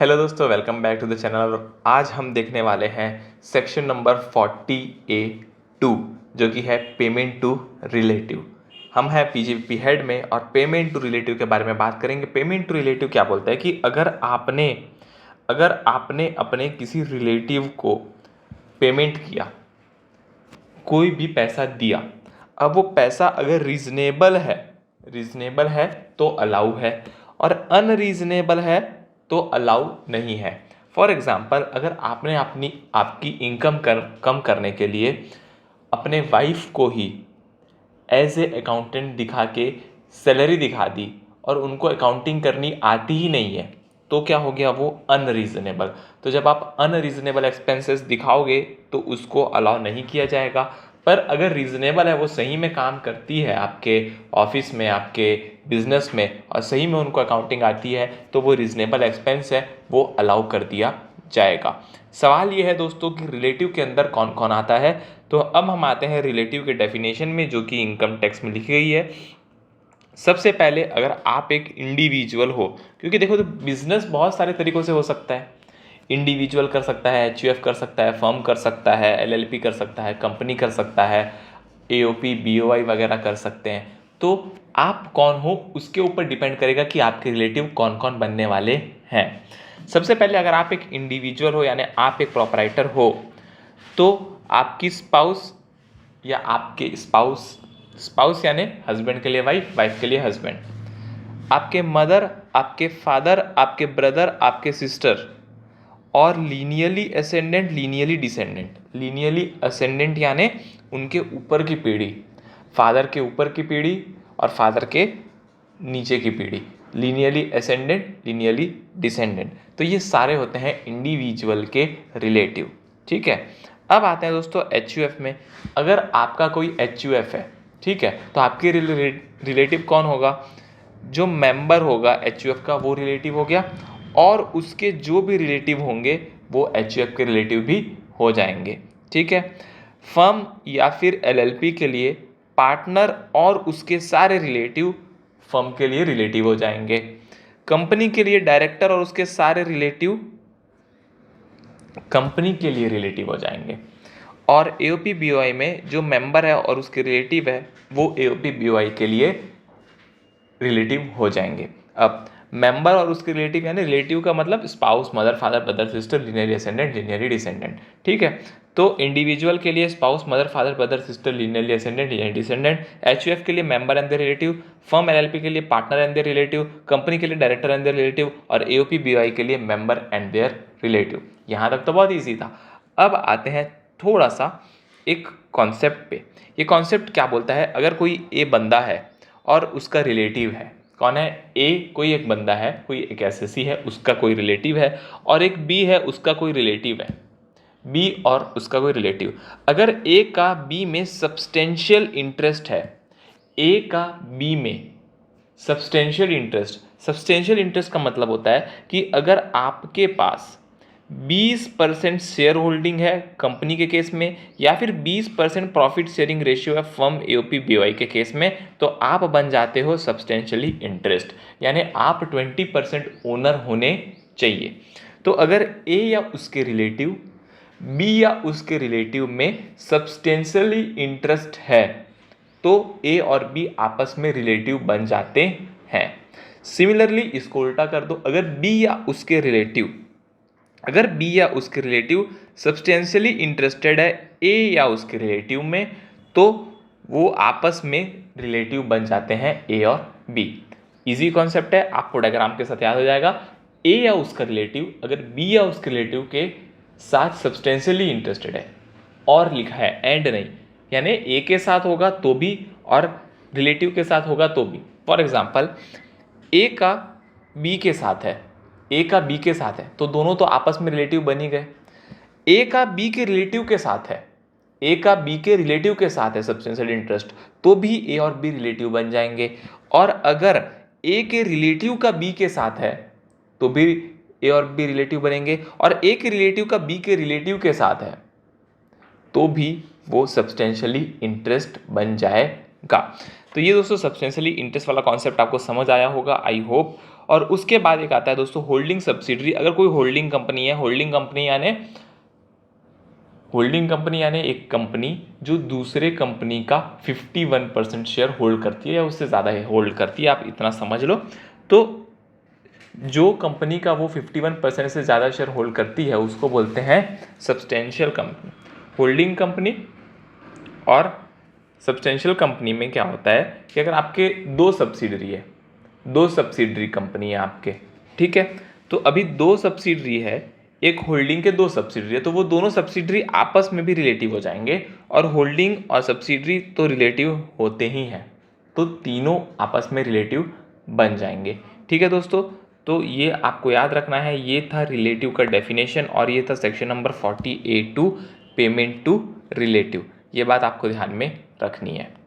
Hello दोस्तों, welcome back to the channel. और आज हम देखने वाले हैं सेक्शन नंबर 40A2 जो कि है पेमेंट टू रिलेटिव। हम हैं पीजीपी हेड में और पेमेंट टू रिलेटिव के बारे में बात करेंगे। पेमेंट टू रिलेटिव क्या बोलता है कि अगर आपने अपने किसी रिलेटिव को पेमेंट किया, कोई भी पैसा दिया, अब वो पैसा अगर रीजनेबल है तो अलाउ है और अनरीजनेबल है तो अलाउ नहीं है। फॉर एग्जाम्पल, अगर आपने आपकी इनकम कम करने के लिए अपने वाइफ को ही एज ए अकाउंटेंट दिखा के सैलरी दिखा दी और उनको अकाउंटिंग करनी आती ही नहीं है, तो क्या हो गया? वो अनरीजनेबल। तो जब आप अनरीजनेबल एक्सपेंसेस दिखाओगे तो उसको अलाउ नहीं किया जाएगा। पर अगर रीजनेबल है, वो सही में काम करती है आपके ऑफिस में, आपके बिजनेस में, और सही में उनको अकाउंटिंग आती है, तो वो रीजनेबल एक्सपेंस है, वो अलाउ कर दिया जाएगा। सवाल ये है दोस्तों कि रिलेटिव के अंदर कौन कौन आता है। तो अब हम आते हैं रिलेटिव के डेफिनेशन में, जो कि इनकम टैक्स में लिखी गई है। सबसे पहले, अगर आप एक इंडिविजुअल हो, क्योंकि देखो तो बिजनेस बहुत सारे तरीकों से हो सकता है। इंडिविजुअल कर सकता है, एचयूएफ कर सकता है, फर्म कर सकता है, एलएलपी कर सकता है, कंपनी कर सकता है, एओपी बीओआई वगैरह कर सकते हैं। तो आप कौन हो उसके ऊपर डिपेंड करेगा कि आपके रिलेटिव कौन कौन बनने वाले हैं। सबसे पहले, अगर आप एक इंडिविजुअल हो यानी आप एक प्रोपराइटर हो, तो आपकी स्पाउस या आपके स्पाउस यानी हस्बैंड के लिए वाइफ, वाइफ के लिए हस्बैंड, आपके मदर, आपके फादर, आपके ब्रदर, आपके सिस्टर, और लीनियली असेंडेंट, लीनियली डिसेंडेंट। लीनियली असेंडेंट यानी उनके ऊपर की पीढ़ी, फादर के ऊपर की पीढ़ी और फादर के नीचे की पीढ़ी। लीनियली असेंडेंट, लीनियली डिसेंडेंट। तो ये सारे होते हैं इंडिविजुअल के रिलेटिव। ठीक है, अब आते हैं दोस्तों एचयूएफ में। अगर आपका कोई एचयूएफ है, ठीक है, तो आपके रिलेटिव कौन होगा? जो मेंबर होगा एचयूएफ का, वो रिलेटिव हो गया, और उसके जो भी रिलेटिव होंगे वो एचयूएफ के रिलेटिव भी हो जाएंगे। ठीक है, फर्म या फिर एलएलपी के लिए पार्टनर और उसके सारे रिलेटिव फर्म के लिए रिलेटिव हो जाएंगे। कंपनी के लिए डायरेक्टर और उसके सारे रिलेटिव कंपनी के लिए रिलेटिव हो जाएंगे। और एओपी बीओआई में जो मेंबर है और उसके रिलेटिव है, वो एओपी बीओआई के लिए रिलेटिव हो जाएंगे। अब मेंबर और उसके रिलेटिव यानी रिलेटिव का मतलब spouse, mother, father, brother, sister, linearly ascendant, linearly descendant. ठीक है, तो इंडिविजुअल के लिए spouse, mother, father, brother, sister, linearly ascendant, linearly descendant. HUF के लिए member and their relative, firm LLP के लिए partner and their relative, company के लिए डायरेक्टर एंड देयर रिलेटिव, और एओपी बीओआई के लिए मेंबर एंड देयर रिलेटिव। यहाँ तक तो बहुत ईजी था। अब आते हैं थोड़ा सा एक कॉन्सेप्ट पे। ये कॉन्सेप्ट क्या बोलता है? अगर कोई ए बंदा है और उसका रिलेटिव है, कौन है? ए कोई एक बंदा है, कोई एक एसएससी है, उसका कोई रिलेटिव है, और एक बी है, उसका कोई रिलेटिव है। बी और उसका कोई रिलेटिव, अगर ए का बी में सब्सटेंशियल इंटरेस्ट है, ए का बी में सब्सटेंशियल इंटरेस्ट का मतलब होता है कि अगर आपके पास 20% शेयर होल्डिंग है कंपनी के केस में, या फिर 20% प्रॉफिट शेयरिंग रेशियो है फर्म एओपी बीओआई के केस में, तो आप बन जाते हो सब्सटेंशियली इंटरेस्ट, यानी आप 20% ओनर होने चाहिए। तो अगर ए या उसके रिलेटिव, बी या उसके रिलेटिव में सब्सटेंशियली इंटरेस्ट है, तो ए और बी आपस में रिलेटिव बन जाते हैं। सिमिलरली इसको उल्टा कर दो, अगर बी या उसके रिलेटिव सब्सटेंशियली इंटरेस्टेड है ए या उसके रिलेटिव में, तो वो आपस में रिलेटिव बन जाते हैं ए और बी। इजी कॉन्सेप्ट है, आपको डायग्राम के साथ याद हो जाएगा। ए या उसका रिलेटिव अगर बी या उसके रिलेटिव के साथ सब्सटेंशियली इंटरेस्टेड है, और लिखा है एंड नहीं, यानी ए के साथ होगा तो भी और रिलेटिव के साथ होगा तो भी। फॉर एग्जाम्पल, ए का बी के साथ है, ए का बी के साथ है, तो दोनों तो आपस में रिलेटिव बन ही गए। ए का बी के रिलेटिव के साथ है, ए का बी के रिलेटिव के साथ है सब्सटेंशियल इंटरेस्ट, तो भी ए और बी रिलेटिव बन जाएंगे। और अगर ए के रिलेटिव का बी के साथ है, तो भी ए और बी रिलेटिव बनेंगे, और ए के रिलेटिव का बी के रिलेटिव के साथ है, तो भी वो सब्सटेंशियली इंटरेस्ट बन जाएगा। तो ये दोस्तों सब्सटेंशियली इंटरेस्ट वाला कॉन्सेप्ट आपको समझ आया होगा, आई होप। और उसके बाद एक आता है दोस्तों होल्डिंग सब्सिडरी। अगर कोई होल्डिंग कंपनी है, होल्डिंग कंपनी यानी एक कंपनी जो दूसरे कंपनी का 51% शेयर होल्ड करती है या उससे ज़्यादा होल्ड करती है, आप इतना समझ लो। तो जो कंपनी का वो 51% से ज़्यादा शेयर होल्ड करती है उसको बोलते हैं सब्सटेंशियल कंपनी। होल्डिंग कंपनी और सब्सटेंशियल कंपनी में क्या होता है कि अगर आपके दो सब्सिडरी कंपनी है आपके, ठीक है, तो अभी दो सब्सिडरी है, एक होल्डिंग के दो सब्सिडरी है, तो वो दोनों सब्सिडरी आपस में भी रिलेटिव हो जाएंगे और होल्डिंग और सब्सिडरी तो रिलेटिव होते ही हैं, तो तीनों आपस में रिलेटिव बन जाएंगे। ठीक है दोस्तों, तो ये आपको याद रखना है। ये था रिलेटिव का डेफिनेशन और ये था section number 48 to payment to relative. ये बात आपको ध्यान में रखनी है।